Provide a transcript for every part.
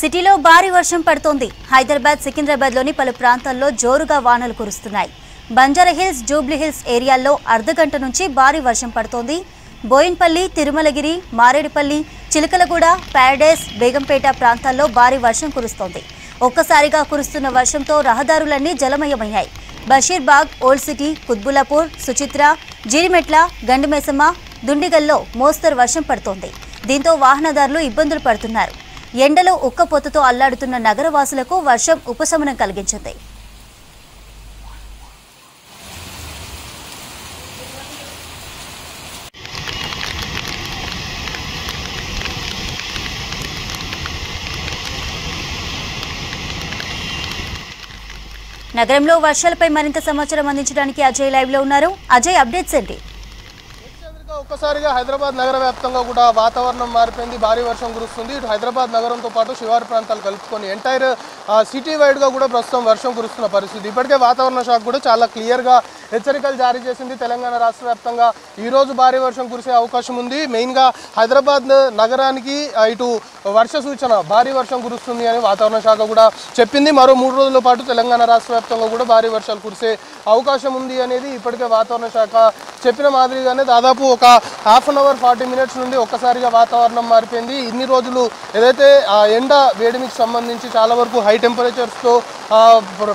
సిటీలో భారీ వర్షం పడుతోంది. హైదరాబాద్, సికింద్రాబాద్లోని పలు ప్రాంతాల్లో జోరుగా వానలు కురుస్తున్నాయి. బంజారాహిల్స్, జూబ్లీహిల్స్ ఏరియాల్లో అర్ధగంట నుంచి భారీ వర్షం పడుతోంది. బోయిన్పల్లి, తిరుమలగిరి, మారేడుపల్లి, చిలకలగూడ, ప్యారడైస్, బేగంపేట ప్రాంతాల్లో భారీ వర్షం కురుస్తోంది. ఒక్కసారిగా కురుస్తున్న వర్షంతో రహదారులన్నీ జలమయమయ్యాయి. బషీర్బాగ్, ఓల్డ్ సిటీ, కుత్బుల్లాపూర్, సుచిత్ర, జీడిమెట్ల, గండిమైసమ్మ, దుండిగల్లో మోస్తరు వర్షం పడుతోంది. దీంతో వాహనదారులు ఇబ్బందులు పడుతున్నారు. ఎండలో ఉక్కపోతతో అల్లాడుతున్న నగరవాసులకు వర్షం ఉపశమనం కలిగించింది. నగరంలో వర్షాలపై మరింత సమాచారం అందించడానికి అజయ్ లైవ్ లో ఉన్నారు. అజయ్, అప్డేట్స్ ఏంటి? ఒక్కసారిగా హైదరాబాద్ నగర వ్యాప్తంగా కూడా వాతావరణం మారిపోయింది. భారీ వర్షం కురుస్తుంది. ఇటు హైదరాబాద్ నగరంతో పాటు శివారు ప్రాంతాలు కలుపుకొని ఎంటైర్ సిటీ వైడ్గా కూడా ప్రస్తుతం వర్షం కురుస్తున్న పరిస్థితి. ఇప్పటికే వాతావరణ శాఖ కూడా చాలా క్లియర్గా హెచ్చరికలు జారీ చేసింది. తెలంగాణ రాష్ట్ర వ్యాప్తంగా ఈరోజు భారీ వర్షం కురిసే అవకాశం ఉంది. మెయిన్గా హైదరాబాద్ నగరానికి ఇటు వర్ష సూచన భారీ వర్షం కురుస్తుంది అని వాతావరణ శాఖ కూడా చెప్పింది. మరో 3 రోజుల పాటు తెలంగాణ రాష్ట్ర వ్యాప్తంగా కూడా భారీ వర్షాలు కురిసే అవకాశం ఉంది అనేది ఇప్పటికే వాతావరణ శాఖ చెప్పిన మాదిరిగానే దాదాపు ఒక హాఫ్ అన్ అవర్ 40 మినిట్స్ నుండి ఒక్కసారిగా వాతావరణం మారిపోయింది. ఇన్ని రోజులు ఏదైతే ఎండ వేడిమికి సంబంధించి చాలా వరకు హై టెంపరేచర్స్తో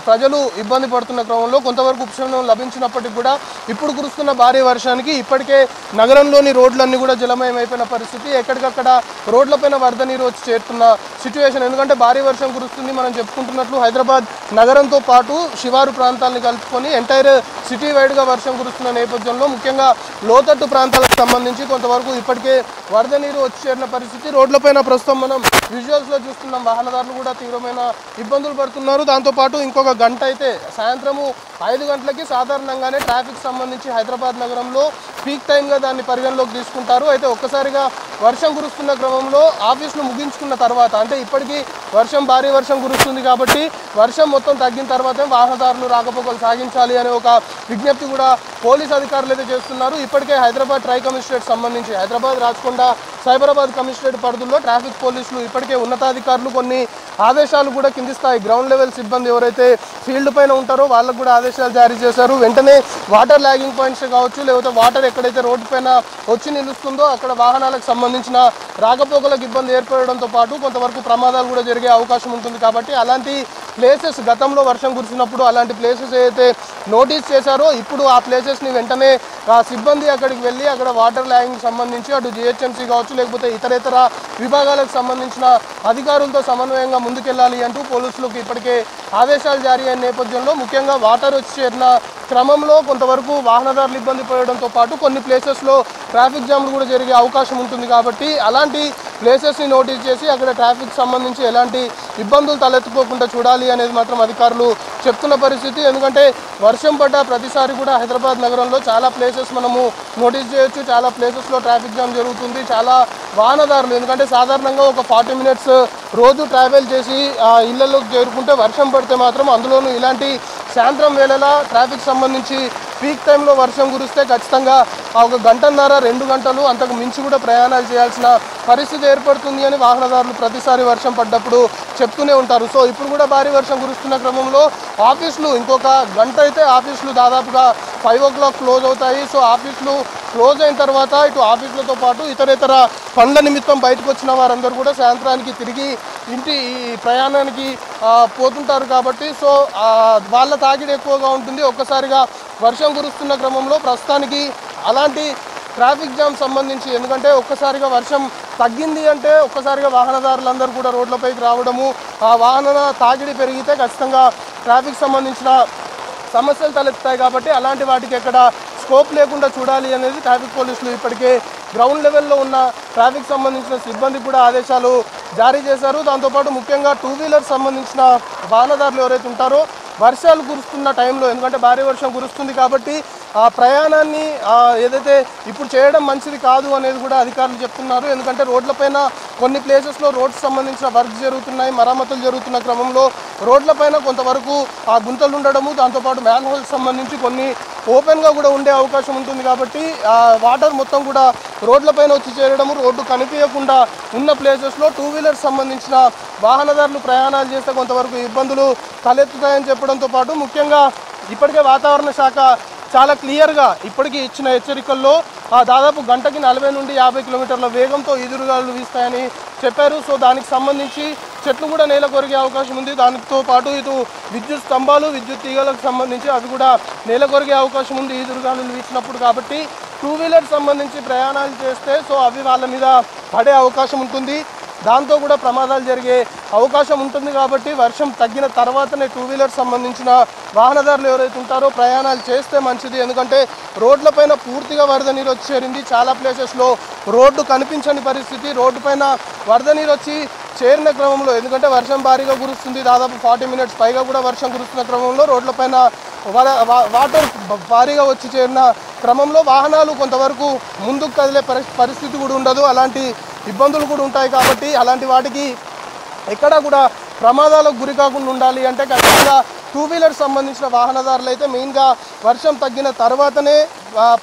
ప్రజలు ఇబ్బంది పడుతున్న క్రమంలో కొంతవరకు ఉపశమనం లభించినప్పటికీ కూడా ఇప్పుడు కురుస్తున్న భారీ వర్షానికి ఇప్పటికే నగరంలోని రోడ్లన్నీ కూడా జలమయం అయిపోయిన పరిస్థితి. ఎక్కడికక్కడ రోడ్లపైన వరద నీరు వచ్చి చేరుతున్న సిచ్యువేషన్. ఎందుకంటే భారీ వర్షం కురుస్తుంది. మనం చెప్పుకుంటున్నట్లు హైదరాబాద్ నగరంతో పాటు శివారు ప్రాంతాలని కలుపుకొని ఎంటైర్ సిటీ వైడ్గా వర్షం కురుస్తున్న నేపథ్యంలో ముఖ్యంగా లోతట్టు ప్రాంతాలకు సంబంధించి కొంతవరకు ఇప్పటికే వరద నీరు వచ్చి చేరిన పరిస్థితి. రోడ్లపైన ప్రస్తుతం మనం విజువల్స్లో చూస్తున్నాం. వాహనదారులు కూడా తీవ్రమైన ఇబ్బందులు పడుతున్నారు. దాంతోపాటు ఇంకొక గంట అయితే సాయంత్రము 5 గంటలకి సాధారణంగానే ట్రాఫిక్ సంబంధించి హైదరాబాద్ నగరంలో పీక్ టైంగా దాన్ని పరిగణలోకి తీసుకుంటారు. అయితే ఒక్కసారిగా వర్షం కురుస్తున్న క్రమంలో ఆఫీసులు ముగించుకున్న తర్వాత, అంటే ఇప్పటికీ భారీ వర్షం కురుస్తుంది కాబట్టి వర్షం మొత్తం తగ్గిన తర్వాతే వాహనదారులు రాకపోకలు సాగించాలి అనే ఒక విజ్ఞప్తి కూడా పోలీస్ అధికారులు అయితే చేస్తున్నారు. ఇప్పటికే హైదరాబాద్ ట్రై కమిషనరేట్ సంబంధించి హైదరాబాద్, రాచకొండ, సైబరాబాద్ కమిషనరేట్ పరిధుల్లో ట్రాఫిక్ పోలీసులు ఇప్పటికే ఉన్నతాధికారులు కొన్ని ఆదేశాలు కూడా కింది స్థాయి గ్రౌండ్ లెవెల్ సిబ్బంది ఎవరైతే ఫీల్డ్ పైన ఉంటారో వాళ్ళకు కూడా ఆదేశాలు జారీ చేశారు. వెంటనే వాటర్ ల్యాగింగ్ పాయింట్స్ కావచ్చు, లేకపోతే వాటర్ ఎక్కడైతే రోడ్డు పైన వచ్చి నిలుస్తుందో అక్కడ వాహనాలకు సంబంధించిన రాకపోకలకు ఇబ్బంది ఏర్పడడంతో పాటు కొంతవరకు ప్రమాదాలు కూడా జరిగే అవకాశం ఉంటుంది. కాబట్టి అలాంటి ప్లేసెస్ గతంలో వర్షం కురిసినప్పుడు అలాంటి ప్లేసెస్ ఏదైతే నోటీస్ చేశారో ఇప్పుడు ఆ ప్లేసెస్ని వెంటనే సిబ్బంది అక్కడికి వెళ్ళి అక్కడ వాటర్ ల్యాగింగ్ సంబంధించి అటు జిహెచ్ఎంసీ కావచ్చు, లేకపోతే ఇతరేతర విభాగాలకు సంబంధించిన అధికారులతో సమన్వయంగా ముందుకెళ్లాలి అంటూ పోలీసులకు ఇప్పటికే ఆదేశాలు జారీ అయిన నేపథ్యంలో ముఖ్యంగా వాటర్ వచ్చి చేరిన క్రమంలో కొంతవరకు వాహనదారులు ఇబ్బంది పడడంతో పాటు కొన్ని ప్లేసెస్లో ట్రాఫిక్ జామ్లు కూడా జరిగే అవకాశం ఉంటుంది. కాబట్టి అలాంటి ప్లేసెస్ని నోటీస్ చేసి అక్కడ ట్రాఫిక్ సంబంధించి ఎలాంటి ఇబ్బందులు తలెత్తుకోకుండా చూడాలి అనేది మాత్రం అధికారులు చెప్తున్న పరిస్థితి. ఎందుకంటే వర్షం పడ్డ ప్రతిసారి కూడా హైదరాబాద్ నగరంలో చాలా ప్లేసెస్ మనము నోటీస్ చేయొచ్చు. చాలా ప్లేసెస్లో ట్రాఫిక్ జామ్ జరుగుతుంది. చాలా వాహనదారులు, ఎందుకంటే సాధారణంగా ఒక 40 మినిట్స్ రోజు ట్రావెల్ చేసి ఇళ్లలోకి చేరుకుంటే వర్షం పడితే మాత్రం అందులోనూ ఇలాంటి సాయంత్రం వేళలా ట్రాఫిక్ సంబంధించి పీక్ టైంలో వర్షం కురిస్తే ఖచ్చితంగా ఒక గంటన్నర 2 గంటలు అంతకు మించి కూడా ప్రయాణాలు చేయాల్సిన పరిస్థితి ఏర్పడుతుంది అని వాహనదారులు ప్రతిసారి వర్షం పడ్డప్పుడు చెప్తూనే ఉంటారు. సో ఇప్పుడు కూడా భారీ వర్షం కురుస్తున్న క్రమంలో ఆఫీసులు ఇంకొక గంట అయితే ఆఫీసులు దాదాపుగా 5 o'clock క్లోజ్ అవుతాయి. సో ఆఫీసులు క్లోజ్ అయిన తర్వాత ఇటు ఆఫీసులతో పాటు ఇతరేతర పనుల నిమిత్తం బయటకు వచ్చిన వారందరూ కూడా సాయంత్రానికి తిరిగి ఇంటి ప్రయాణానికి పోతుంటారు. కాబట్టి సో వాళ్ళ తాకిడి ఎక్కువగా ఉంటుంది. ఒక్కసారిగా వర్షం కురుస్తున్న క్రమంలో ప్రస్తుతానికి అలాంటి ట్రాఫిక్ జామ్ సంబంధించి, ఎందుకంటే ఒక్కసారిగా వర్షం తగ్గింది అంటే ఒక్కసారిగా వాహనదారులందరూ కూడా రోడ్లపైకి రావడము, ఆ వాహన తాకిడి పెరిగితే ఖచ్చితంగా ట్రాఫిక్ సంబంధించిన సమస్యలు తలెత్తుతాయి. కాబట్టి అలాంటి వాటికి ఎక్కడ స్కోప్ లేకుండా చూడాలి అనేది ట్రాఫిక్ పోలీసులు ఇప్పటికే గ్రౌండ్ లెవెల్లో ఉన్న ట్రాఫిక్ సంబంధించిన సిబ్బంది కూడా ఆదేశాలు జారీ చేశారు. దాంతోపాటు ముఖ్యంగా 2 వీలర్ సంబంధించిన వాహనదారులు ఎవరైతే ఉంటారో వర్షాలు కురుస్తున్న టైంలో, ఎందుకంటే భారీ వర్షం కురుస్తుంది కాబట్టి ఆ ప్రయాణాన్ని ఏదైతే ఇప్పుడు చేయడం మంచిది కాదు అనేది కూడా అధికారులు చెప్తున్నారు. ఎందుకంటే రోడ్లపైన కొన్ని ప్లేసెస్లో రోడ్స్ సంబంధించిన వర్క్ జరుగుతున్నాయి, మరమ్మతులు జరుగుతున్న క్రమంలో రోడ్లపైన కొంతవరకు ఆ గుంతలు ఉండడము, దాంతోపాటు మ్యాన్ హోల్స్ సంబంధించి కొన్ని ఓపెన్గా కూడా ఉండే అవకాశం ఉంటుంది కాబట్టి వాటర్ మొత్తం కూడా రోడ్లపైన వచ్చి చేరడము, రోడ్డు కనిపించకుండా ఉన్న ప్లేసెస్లో టూ వీలర్స్ సంబంధించిన వాహనదారులు ప్రయాణాలు చేస్తే కొంతవరకు ఇబ్బందులు తలెత్తుతాయని చెప్పడంతో పాటు ముఖ్యంగా ఇప్పటికే వాతావరణ శాఖ చాలా క్లియర్గా ఇప్పటికీ ఇచ్చిన హెచ్చరికల్లో దాదాపు గంటకి 40 నుండి 50 కిలోమీటర్ల వేగంతో ఈదురుగాలు వీస్తాయని చెప్పారు. సో దానికి సంబంధించి చెట్లు కూడా నేల కొరిగే అవకాశం ఉంది. దానితో పాటు ఇటు విద్యుత్ స్తంభాలు, విద్యుత్ తీగలకు సంబంధించి అవి కూడా నేల కొరిగే అవకాశం ఉంది ఈదురుగాలు వీచినప్పుడు. కాబట్టి టూ వీలర్ సంబంధించి ప్రయాణాలు చేస్తే సో అవి వాళ్ళ మీద పడే అవకాశం ఉంటుంది, దాంతో కూడా ప్రమాదాలు జరిగే అవకాశం ఉంటుంది. కాబట్టి వర్షం తగ్గిన తర్వాతనే టూ వీలర్ సంబంధించిన వాహనదారులు ఎవరైతే ఉంటారో ప్రయాణాలు చేస్తే మంచిది. ఎందుకంటే రోడ్లపైన పూర్తిగా వరద నీరు వచ్చి చేరింది. చాలా ప్లేసెస్లో రోడ్డు కనిపించని పరిస్థితి, రోడ్డు పైన వరద నీరు వచ్చి చేరిన క్రమంలో, ఎందుకంటే వర్షం భారీగా కురుస్తుంది, దాదాపు 40 మినిట్స్ పైగా కూడా వర్షం కురుస్తున్న క్రమంలో రోడ్లపైన వాటర్ భారీగా వచ్చి చేరిన క్రమంలో వాహనాలు కొంతవరకు ముందుకు కదిలే పరిస్థితి కూడా ఉండదు, అలాంటి ఇబ్బందులు కూడా ఉంటాయి. కాబట్టి అలాంటి వాటికి ఎక్కడా కూడా ప్రమాదాలకు గురి కాకుండా ఉండాలి అంటే ఖచ్చితంగా టూ వీలర్ సంబంధించిన వాహనదారులు అయితే మెయిన్గా వర్షం తగ్గిన తర్వాతనే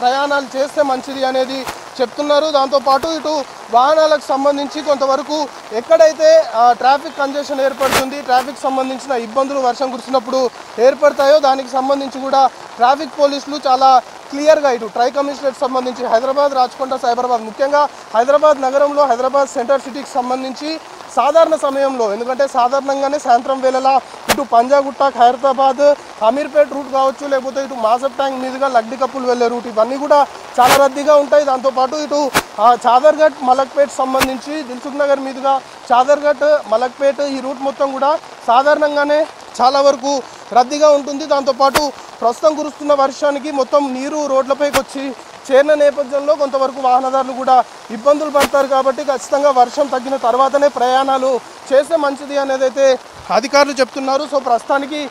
ప్రయాణాలు చేస్తే మంచిది అనేది చెప్తున్నారు. దాంతోపాటు ఇటు వాహనాలకు సంబంధించి కొంతవరకు ఎక్కడైతే ట్రాఫిక్ కంజెషన్ ఏర్పడుతుంది, ట్రాఫిక్ సంబంధించిన ఇబ్బందులు వర్షం కురిసినప్పుడు ఏర్పడతాయో దానికి సంబంధించి కూడా ట్రాఫిక్ పోలీసులు చాలా క్లియర్గా ఇటు ట్రై కమిషనరేట్ సంబంధించి హైదరాబాద్, రాచకొండ, సైబరాబాద్, ముఖ్యంగా హైదరాబాద్ నగరంలో హైదరాబాద్ సెంట్రల్ సిటీకి సంబంధించి సాధారణ సమయంలో, ఎందుకంటే సాధారణంగానే సాయంత్రం వేళలా ఇటు పంజాగుట్ట, ఖైరతాబాద్, అమీర్పేట్ రూట్ కావచ్చు, లేకపోతే ఇటు మాసబ్ ట్యాంక్ మీదుగా లగ్డి కప్పులు వెళ్ళే రూట్ ఇవన్నీ కూడా చాలా రద్దీగా ఉంటాయి. దాంతోపాటు ఇటు చాదర్ఘట్, మలక్పేట్ సంబంధించి దిల్సుఖ్ నగర్ మీదుగా చాదర్ఘట్, మలక్పేట్ ఈ రూట్ మొత్తం కూడా సాధారణంగానే చాలా వరకు రద్దీగా ఉంటుంది. దాంతోపాటు ప్రస్తుతం కురుస్తున్న వర్షానికి మొత్తం నీరు రోడ్లపైకి వచ్చి చేరిన నేపథ్యంలో కొంతవరకు వాహనదారులు కూడా ఇబ్బందులు పడతారు. కాబట్టి ఖచ్చితంగా వర్షం తగ్గిన తర్వాతనే ప్రయాణాలు చేస్తే మంచిది అనేది అయితే అధికారులు చెప్తున్నారు. సో ప్రస్తుతానికి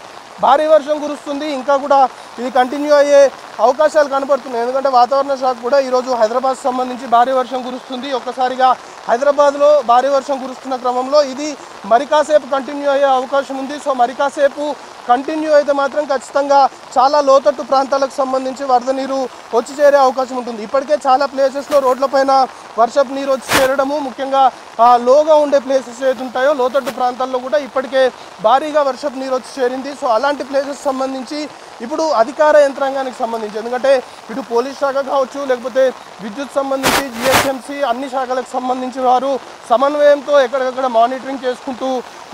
భారీ వర్షం కురుస్తుంది, ఇంకా కూడా ఇది కంటిన్యూ అయ్యే అవకాశాలు కనబడుతున్నాయి. ఎందుకంటే వాతావరణ శాఖ కూడా ఈరోజు హైదరాబాద్ సంబంధించి భారీ వర్షం కురుస్తుంది. ఒక్కసారిగా హైదరాబాద్లో భారీ వర్షం కురుస్తున్న క్రమంలో ఇది మరి కాసేపు కంటిన్యూ అయ్యే అవకాశం ఉంది. సో మరి కాసేపు కంటిన్యూ అయితే మాత్రం ఖచ్చితంగా చాలా లోతట్టు ప్రాంతాలకు సంబంధించి వరద నీరు వచ్చి చేరే అవకాశం ఉంటుంది. ఇప్పటికే చాలా ప్లేసెస్లో రోడ్లపైన వర్షపు నీరు వచ్చి చేరడము, ముఖ్యంగా లోగా ఉండే ప్లేసెస్ ఏది ఉంటాయో లోతట్టు ప్రాంతాల్లో కూడా ఇప్పటికే భారీగా వర్షపు నీరు వచ్చి చేరింది. సో అలాంటి ప్లేసెస్ సంబంధించి ఇప్పుడు అధికార యంత్రాంగానికి సంబంధించి, ఎందుకంటే ఇటు పోలీస్ శాఖ కావచ్చు, లేకపోతే విద్యుత్ సంబంధించి జిహెచ్ఎంసీ అన్ని శాఖలకు సంబంధించి వారు సమన్వయంతో ఎక్కడికక్కడ మానిటరింగ్ చేసుకుంటూ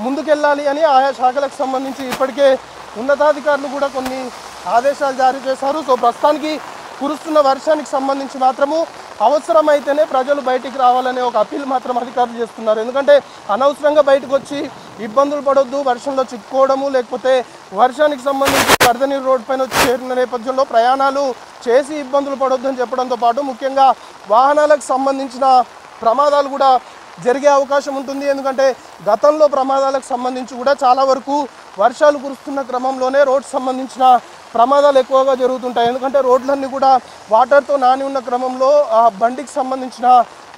ముందుకెళ్ళాలి అని ఆయా శాఖలకు సంబంధించి ఇప్పటికే ఉన్నతాధికారులు కూడా కొన్ని ఆదేశాలు జారీ చేశారు. సో ప్రస్తుతానికి కురుస్తున్న వర్షానికి సంబంధించి మాత్రము అవసరమైతేనే ప్రజలు బయటికి రావాలనే ఒక అప్పీల్ మాత్రం అధికారులు చేస్తున్నారు. ఎందుకంటే అనవసరంగా బయటకు వచ్చి ఇబ్బందులు పడొద్దు, వర్షంలో చిక్కుకోవడము, లేకపోతే వర్షానికి సంబంధించి వరద నీరు రోడ్డు పైన వచ్చి చేరిన నేపథ్యంలో ప్రయాణాలు చేసి ఇబ్బందులు పడొద్దు అని చెప్పడంతో పాటు ముఖ్యంగా వాహనాలకు సంబంధించిన ప్రమాదాలు కూడా జరిగే అవకాశం ఉంటుంది. ఎందుకంటే గతంలో ప్రమాదాలకు సంబంధించి కూడా చాలా వరకు వర్షాలు కురుస్తున్న క్రమంలోనే రోడ్డు సంబంధించిన ప్రమాదాలు ఎక్కువగా జరుగుతుంటాయి. ఎందుకంటే రోడ్లన్నీ కూడా వాటర్తో నాని ఉన్న క్రమంలో బండికి సంబంధించిన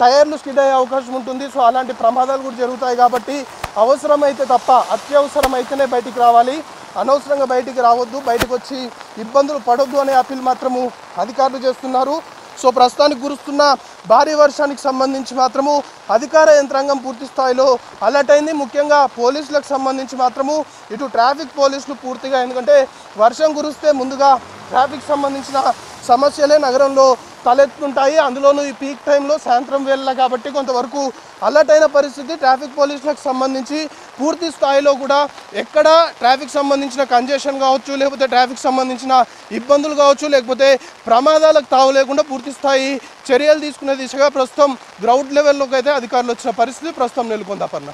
టైర్లు స్కిడ్ అయ్యే అవకాశం ఉంటుంది. సో అలాంటి ప్రమాదాలు కూడా జరుగుతాయి. కాబట్టి అవసరమైతే తప్ప అత్యవసరమైతేనే బయటికి రావాలి, అనవసరంగా బయటికి రావద్దు, బయటకు వచ్చి ఇబ్బందులు పడొద్దు అనే అప్పీల్ మాత్రము అధికారులు చేస్తున్నారు. సో ప్రస్తుతానికి కురుస్తున్న భారీ వర్షానికి సంబంధించి మాత్రము అధికార యంత్రాంగం పూర్తి స్థాయిలో అలర్ట్ అయింది. ముఖ్యంగా పోలీసులకు సంబంధించి మాత్రము ఇటు ట్రాఫిక్ పోలీసులు పూర్తిగా, ఎందుకంటే వర్షం కురిస్తే ముందుగా ట్రాఫిక్ సంబంధించిన సమస్యలే నగరంలో తలెత్తుంటాయి. అందులోనూ ఈ పీక్ టైంలో సాయంత్రం వేళ కాబట్టి కొంతవరకు అలర్ట్ అయిన పరిస్థితి. ట్రాఫిక్ పోలీసులకు సంబంధించి పూర్తి స్థాయిలో కూడా ఎక్కడ ట్రాఫిక్ సంబంధించిన కంజెషన్ కావచ్చు, లేకపోతే ట్రాఫిక్ సంబంధించిన ఇబ్బందులు కావచ్చు, లేకపోతే ప్రమాదాలకు తావు లేకుండా పూర్తి స్థాయి చర్యలు తీసుకునే దిశగా ప్రస్తుతం గ్రౌండ్ లెవెల్లోకి అయితే అధికారులు వచ్చిన పరిస్థితి ప్రస్తుతం నెలకొంది. అపర్ణ.